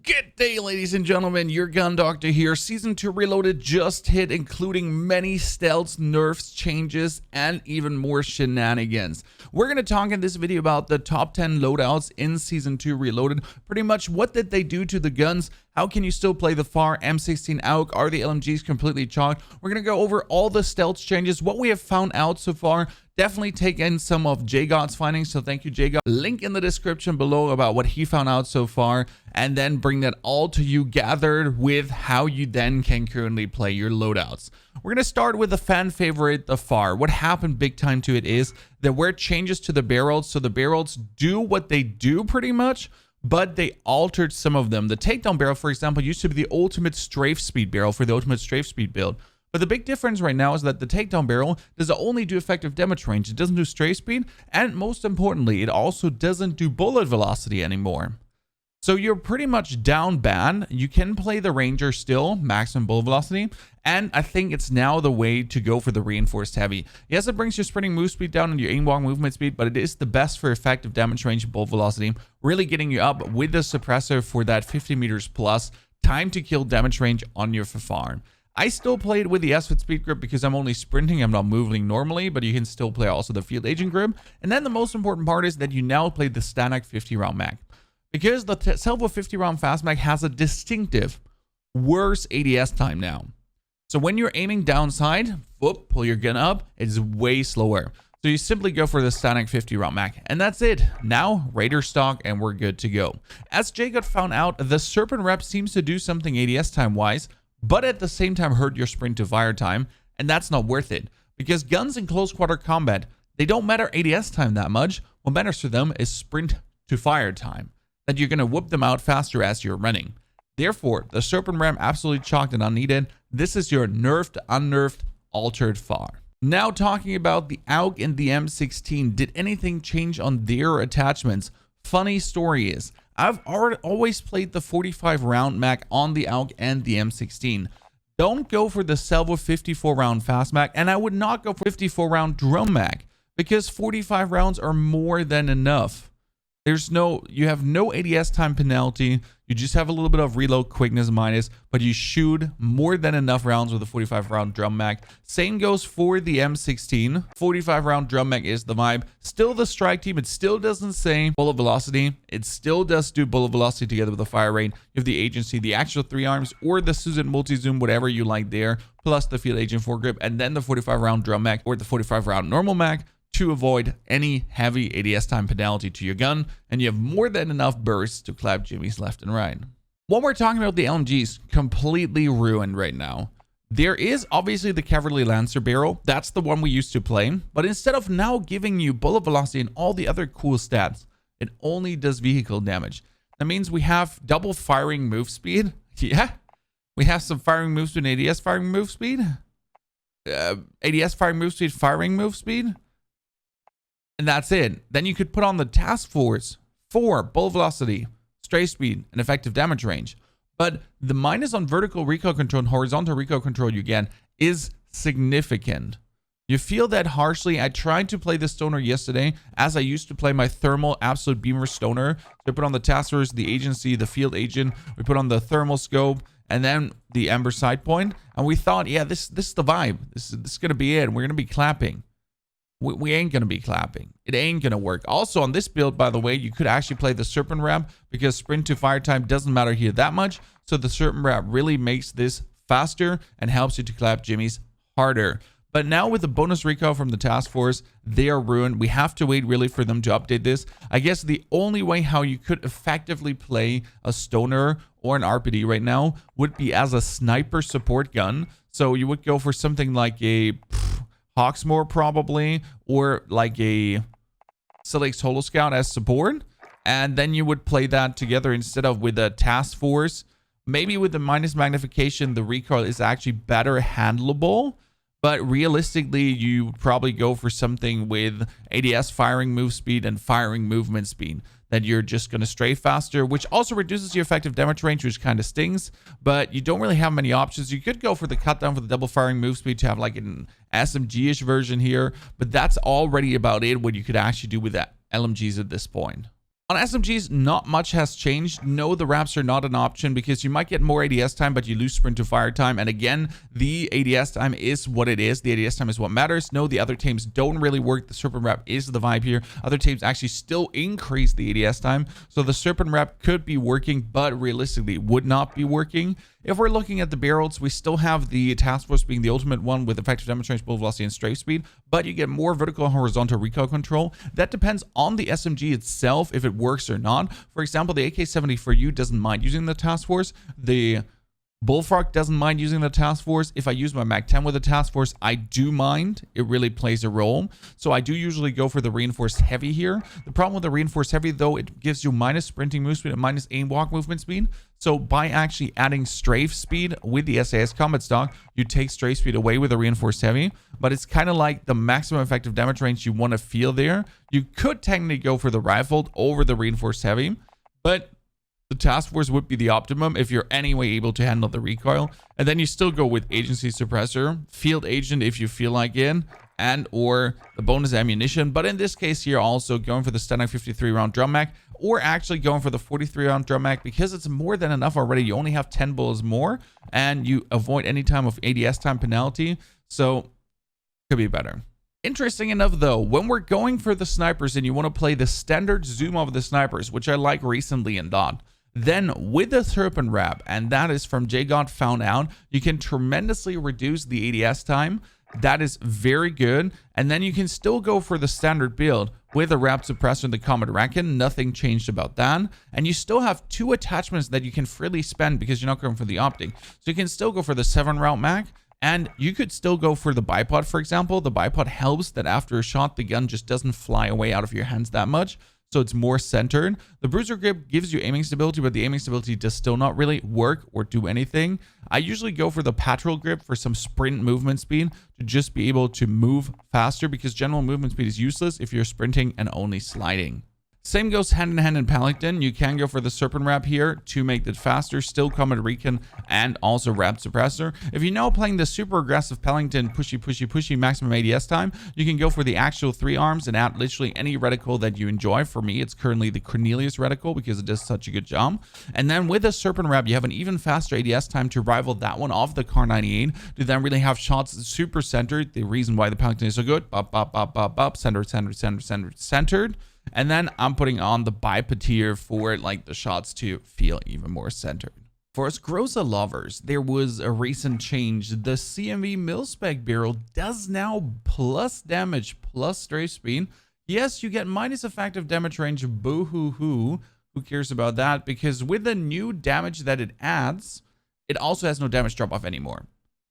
Good day, ladies and gentlemen, your gun doctor here. Season 2 Reloaded just hit, including many stealths, nerfs, changes, and even more shenanigans. We're going to talk in this video about the top 10 loadouts in Season 2 Reloaded. Pretty much what did they do to the guns? How can you still play the FFAR M16 AUG? Are the LMGs completely chalked? We're going to go over all the stealth changes, what we have found out so far. Definitely take in some of JGod's findings, so thank you, JGod. Link in the description below about what he found out so far, and then bring that all to you gathered with how you then can currently play your loadouts. We're going to start with the fan favorite, the FFAR. What happened big time to it is there were changes to the barrels, so the barrels do what they do pretty much, but they altered some of them. The takedown barrel, for example, used to be the ultimate strafe speed barrel for the ultimate strafe speed build. But the big difference right now is that the takedown barrel does only do effective damage range. It doesn't do strafe speed, and most importantly, it also doesn't do bullet velocity anymore. So you're pretty much down bad. You can play the Ranger still, maximum bullet velocity, and I think it's now the way to go for the reinforced heavy. Yes, it brings your sprinting move speed down and your aim walk movement speed, but it is the best for effective damage range and bullet velocity, really getting you up with the suppressor for that 50 meters plus time to kill damage range on your FFAR. I still play it with the SFIT speed grip because I'm only sprinting, I'm not moving normally, but you can still play also the field agent grip. And then the most important part is that you now play the static 50 round mag. Because the Salvo 50 round fast mag has a distinctive worse ADS time now. So when you're aiming downside, whoop, pull your gun up, it's way slower. So you simply go for the static 50 round mag, and that's it. Now Raider stock and we're good to go. As JGod found out, the Serpent rep seems to do something ADS time wise, but at the same time hurt your sprint to fire time, and that's not worth it. Because guns in close quarter combat, they don't matter ADS time that much. What matters for them is sprint to fire time, that you're going to whoop them out faster as you're running. Therefore, the Serpent Ram absolutely chalked and unneeded. This is your nerfed, unnerfed, altered FFAR. Now talking about the AUG and the M16, did anything change on their attachments? Funny story is, I've always played the 45 round mag on the AUG and the M16. Don't go for the Salvo 54 round fast mag, and I would not go for 54 round drum mag because 45 rounds are more than enough. You have no ADS time penalty. You just have a little bit of reload quickness minus, but you shoot more than enough rounds with a 45 round drum mag. Same goes for the M16. 45 round drum mag is the vibe. Still the strike team. It still doesn't say bullet velocity. It still does do bullet velocity together with the fire rate. You have the agency, the actual 3 arms, or the Susan multi-zoom, whatever you like there, plus the field agent foregrip, and then the 45 round drum mag or the 45 round normal mag, to avoid any heavy ADS time penalty to your gun, and you have more than enough bursts to clap jimmies left and right. When we're talking about the LMGs, completely ruined right now. There is obviously the Cavalry Lancer barrel, that's the one we used to play, but instead of now giving you bullet velocity and all the other cool stats, it only does vehicle damage. That means we have double firing move speed. Yeah, we have some firing move speed and ADS firing move speed. ADS firing move speed, firing move speed. And that's it. Then you could put on the task force for bullet velocity, strafe speed, and effective damage range. But the minus on vertical recoil control and horizontal recoil control you get is significant. You feel that harshly. I tried to play the stoner yesterday as I used to play my thermal absolute beamer stoner. So I put on the task force, the agency, the field agent. We put on the thermal scope and then the ember sight point. And we thought, yeah, this is the vibe. This is going to be it. We're going to be clapping. We ain't going to be clapping. It ain't going to work. Also, on this build, by the way, you could actually play the Serpent Ramp because sprint to fire time doesn't matter here that much. So the Serpent Ramp really makes this faster and helps you to clap jimmies harder. But now with the bonus recoil from the task force, they are ruined. We have to wait really for them to update this. I guess the only way how you could effectively play a stoner or an RPD right now would be as a sniper support gun. So you would go for something like a Hawksmoor probably, or like a Silix Holo Scout as support, and then you would play that together instead of with a task force. Maybe with the minus magnification, the recoil is actually better handleable, but realistically, you probably go for something with ADS firing move speed and firing movement speed. That you're just going to strafe faster, which also reduces your effective damage range, which kind of stings, but you don't really have many options. You could go for the cut down for the double firing move speed to have like an SMG-ish version here, but that's already about it what you could actually do with that LMGs at this point. On SMGs, not much has changed. No, the wraps are not an option because you might get more ADS time, but you lose sprint to fire time. And again, the ADS time is what it is. The ADS time is what matters. No, the other teams don't really work. The serpent wrap is the vibe here. Other teams actually still increase the ADS time. So the serpent wrap could be working, but realistically would not be working. If we're looking at the barrels, we still have the task force being the ultimate one with effective damage range, bullet velocity, and strafe speed, but you get more vertical and horizontal recoil control. That depends on the SMG itself, if it works or not. For example, the AK-70 for you doesn't mind using the task force. The Bullfrog doesn't mind using the task force. If I use my Mag-10 with the task force, I do mind. It really plays a role. So I do usually go for the reinforced heavy here. The problem with the reinforced heavy, though, it gives you minus sprinting move speed and minus aim walk movement speed. So by actually adding strafe speed with the SAS combat stock, you take strafe speed away with the reinforced heavy. But it's kind of like the maximum effective damage range you want to feel there. You could technically go for the rifled over the reinforced heavy, but the task force would be the optimum if you're anyway able to handle the recoil. And then you still go with agency suppressor, field agent if you feel like it, and or the bonus ammunition. But in this case here, also going for the standard 53 round drum mag, or actually going for the 43 round drum mag because it's more than enough already. You only have 10 bullets more and you avoid any time of ADS time penalty. So could be better. Interesting enough though, when we're going for the snipers and you want to play the standard zoom of the snipers, which I like recently in DOT, then with the serpent wrap, and that is from JGod found out, you can tremendously reduce the ADS time. That is very good. And then you can still go for the standard build with a wrap suppressor and the Comet Racken. Nothing changed about that. And you still have 2 attachments that you can freely spend because you're not going for the optic. So you can still go for the 7 round mag. And you could still go for the bipod, for example. The bipod helps that after a shot, the gun just doesn't fly away out of your hands that much. So it's more centered. The bruiser grip gives you aiming stability, but the aiming stability does still not really work or do anything. I usually go for the patrol grip for some sprint movement speed to just be able to move faster because general movement speed is useless if you're sprinting and only sliding. Same goes hand in hand in PELLINGTON. You can go for the serpent wrap here to make it faster, still Comet Recon and also wrap suppressor. If you're now playing the super aggressive PELLINGTON pushy maximum ADS time, you can go for the actual 3 arms and add literally any reticle that you enjoy. For me, it's currently the Cornelius reticle because it does such a good job. And then with the serpent wrap, you have an even faster ADS time to rival that one of the Kar 98 to then really have shots super centered. The reason why the PELLINGTON is so good, centered. And then I'm putting on the bipod here for like the shots to feel even more centered. For us Groza lovers, there was a recent change. The CMV mil-spec barrel does now plus damage plus strafe speed. Yes, you get minus effective damage range. Boo-hoo-hoo. Who cares about that? Because with the new damage that it adds, it also has no damage drop off anymore.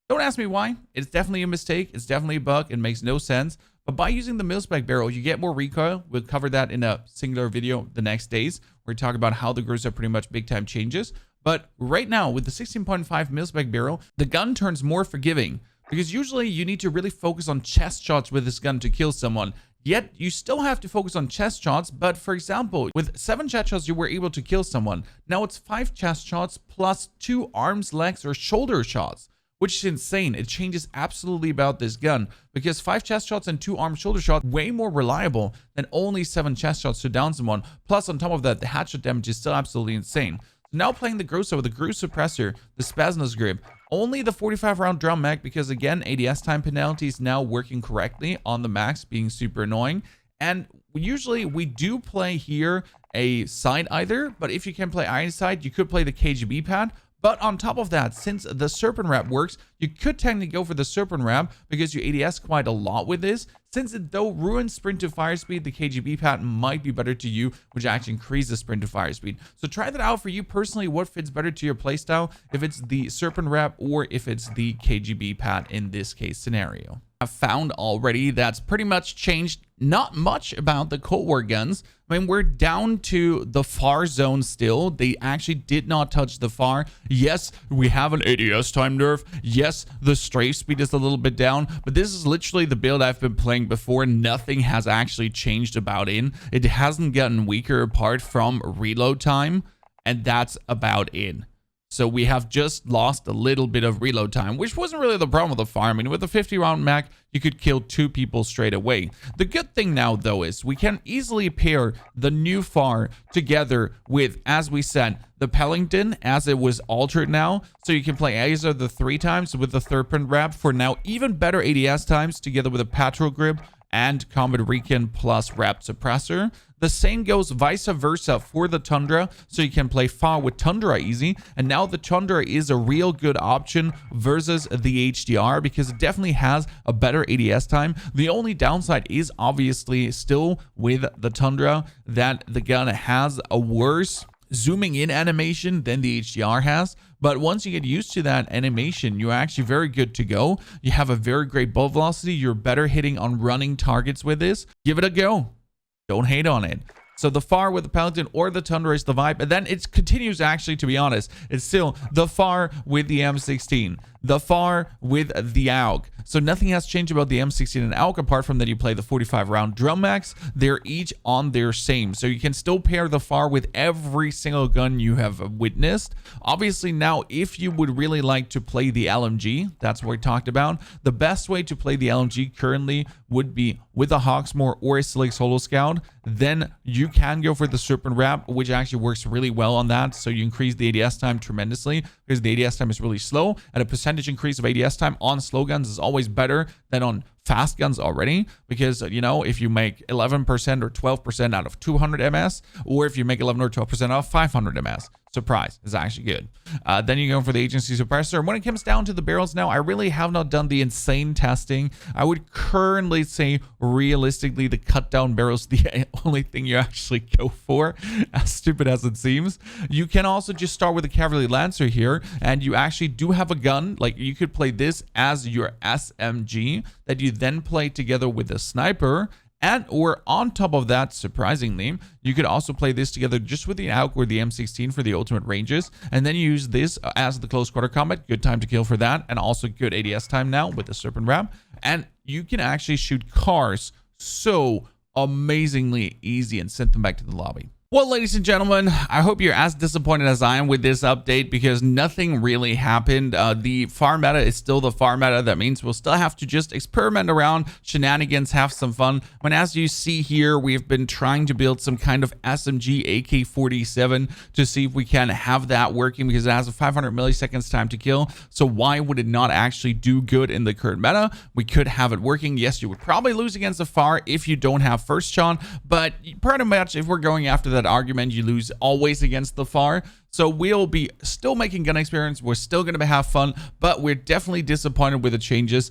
Don't ask me why. It's definitely a mistake. It's definitely a bug. It makes no sense. But by using the mil-spec barrel, you get more recoil. We'll cover that in a singular video the next days. We're talking about how the Groza pretty much big time changes. But right now, with the 16.5 mil-spec barrel, the gun turns more forgiving. Because usually you need to really focus on chest shots with this gun to kill someone. Yet you still have to focus on chest shots. But for example, with 7 chest shots, you were able to kill someone. Now it's 5 chest shots plus 2 arms, legs, or shoulder shots. Which is insane. It changes absolutely about this gun because 5 chest shots and 2 arm shoulder shots way more reliable than only 7 chest shots to down someone. Plus on top of that, the headshot damage is still absolutely insane. Now playing the Groza with the Groza suppressor, the Spasnos grip, only the 45 round drum mag because again ADS time penalty is now working correctly on the max, being super annoying. And usually we do play here a side either, but if you can play iron side, you could play the KGB pad. But on top of that, since the serpent wrap works, you could technically go for the serpent wrap because you ADS quite a lot with this. Since it though ruins sprint to fire speed, the KGB pad might be better to you, which actually increases sprint to fire speed. So try that out for you personally, what fits better to your playstyle, if it's the serpent wrap or if it's the KGB pad in this case scenario. I've found already that's pretty much changed not much about the Cold War guns. I mean, we're down to the FAR zone still. They actually did not touch the FAR. Yes, we have an ADS time nerf. Yes, the strafe speed is a little bit down, but this is literally the build I've been playing before. Nothing has actually changed about it. It hasn't gotten weaker apart from reload time, and that's about it. So we have just lost a little bit of reload time, which wasn't really the problem with the FFAR. I mean, with a 50-round mag, you could kill 2 people straight away. The good thing now, though, is we can easily pair the new FFAR together with, as we said, the PELLINGTON, as it was altered now. So you can play either the 3 times with the third print wrap for now even better ADS times together with a patrol grip and combat recon plus wrap suppressor. The same goes vice versa for the Tundra, so you can play FFAR with Tundra easy. And now the Tundra is a real good option versus the HDR because it definitely has a better ADS time. The only downside is obviously still with the Tundra that the gun has a worse zooming in animation than the HDR has. But once you get used to that animation, you're actually very good to go. You have a very great bullet velocity. You're better hitting on running targets with this. Give it a go. Don't hate on it. So the FFAR with the PELLINGTON or the Tundra is the vibe. And then it continues, actually, to be honest. It's still the FFAR with the M16. The FFAR with the AUG. So nothing has changed about the M16 and AUG apart from that you play the 45-round drum max. They're each on their same. So you can still pair the FFAR with every single gun you have witnessed. Obviously now, if you would really like to play the LMG, that's what we talked about. The best way to play the LMG currently would be with a Hawksmoor or a Slick Solo Scout. Then you can go for the Serpent Wrap, which actually works really well on that. So you increase the ADS time tremendously because the ADS time is really slow. At a percentage increase of ADS time on slow guns is always better than on fast guns already, because you know, if you make 11% or 12% out of 200 ms, or if you make 11 or 12% out of 500 ms, surprise, is actually good. Then you go for the agency suppressor. And when it comes down to the barrels now, I really have not done the insane testing. I would currently say realistically the cut down barrels the only thing you actually go for, as stupid as it seems. You can also just start with a Cavalry Lancer here, and you actually do have a gun. Like, you could play this as your SMG that you then play together with a sniper. And or on top of that, surprisingly, you could also play this together just with the AUG or the M16 for the ultimate ranges. And then you use this as the close quarter combat. Good time to kill for that. And also good ADS time now with the Serpent Wrap. And you can actually shoot cars so amazingly easy and send them back to the lobby. Well, ladies and gentlemen, I hope you're as disappointed as I am with this update because nothing really happened. The FFAR meta is still the FFAR meta. That means we'll still have to just experiment around, shenanigans, have some fun. When, as you see here, we've been trying to build some kind of SMG AK-47 to see if we can have that working because it has a 500 milliseconds time to kill. So why would it not actually do good in the current meta? We could have it working. Yes, you would probably lose against the FFAR if you don't have first shot, but pretty much if we're going after that argument, you lose always against the FFAR. So we'll be still making gun experience. We're still going to have fun, but we're definitely disappointed with the changes.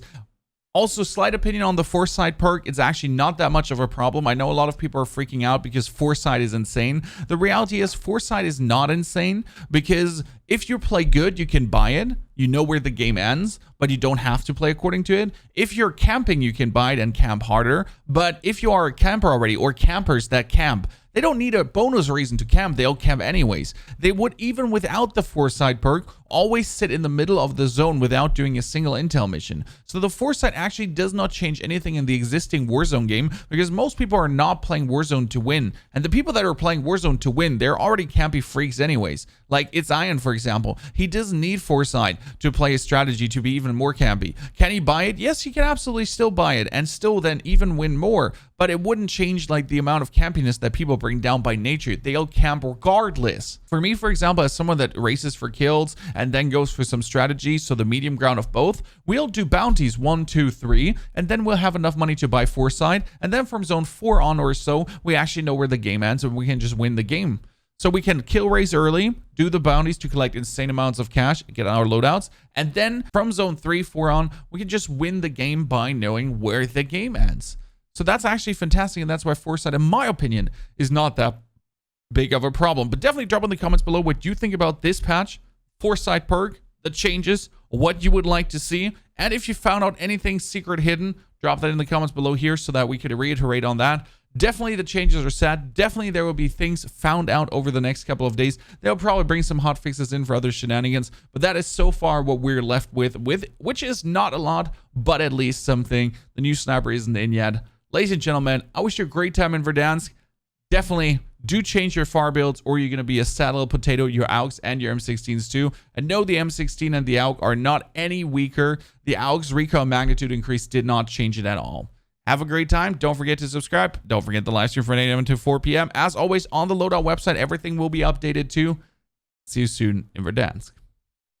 Also, slight opinion on the Foresight perk. It's actually not that much of a problem. I know a lot of people are freaking out because Foresight is insane. The reality is Foresight is not insane because if you play good, you can buy it. You know where the game ends, but you don't have to play according to it. If you're camping, you can buy it and camp harder. But if you are a camper already or campers that camp, they don't need a bonus reason to camp. They'll camp anyways. They would, even without the Foresight perk, always sit in the middle of the zone without doing a single intel mission. So the Foresight actually does not change anything in the existing Warzone game because most people are not playing Warzone to win. And the people that are playing Warzone to win, they're already campy freaks anyways. Like it's isnt, for example. He doesn't need Foresight to play a strategy to be even more campy. Can he buy it? Yes, he can absolutely still buy it and still then even win more. But it wouldn't change like the amount of campiness that people bring down by nature. They'll camp regardless. For me, for example, as someone that races for kills and then goes for some strategy, so the medium ground of both, we'll do bounties 1, 2, 3, and then we'll have enough money to buy Foresight. And then from zone 4 on or so, we actually know where the game ends and we can just win the game. So we can kill race early, do the bounties to collect insane amounts of cash, get our loadouts, and then from zone 3, 4 on, we can just win the game by knowing where the game ends. So that's actually fantastic, and that's why Foresight, in my opinion, is not that big of a problem. But definitely drop in the comments below what you think about this patch, Foresight perk, the changes, what you would like to see, and if you found out anything secret hidden, drop that in the comments below here so that we could reiterate on that. Definitely the changes are sad. Definitely there will be things found out over the next couple of days. They'll probably bring some hot fixes in for other shenanigans, but that is so far what we're left with which is not a lot, but at least something. The new sniper isn't in yet. Ladies and gentlemen, I wish you a great time in Verdansk. Definitely do change your FFAR builds, or you're going to be a sad little potato, your AUGs and your M16s too. And no, the M16 and the AUG are not any weaker. The AUG's recoil magnitude increase did not change it at all. Have a great time. Don't forget to subscribe. Don't forget the live stream from 8 a.m. to 4 p.m. As always, on the Loadout website, everything will be updated too. See you soon in Verdansk.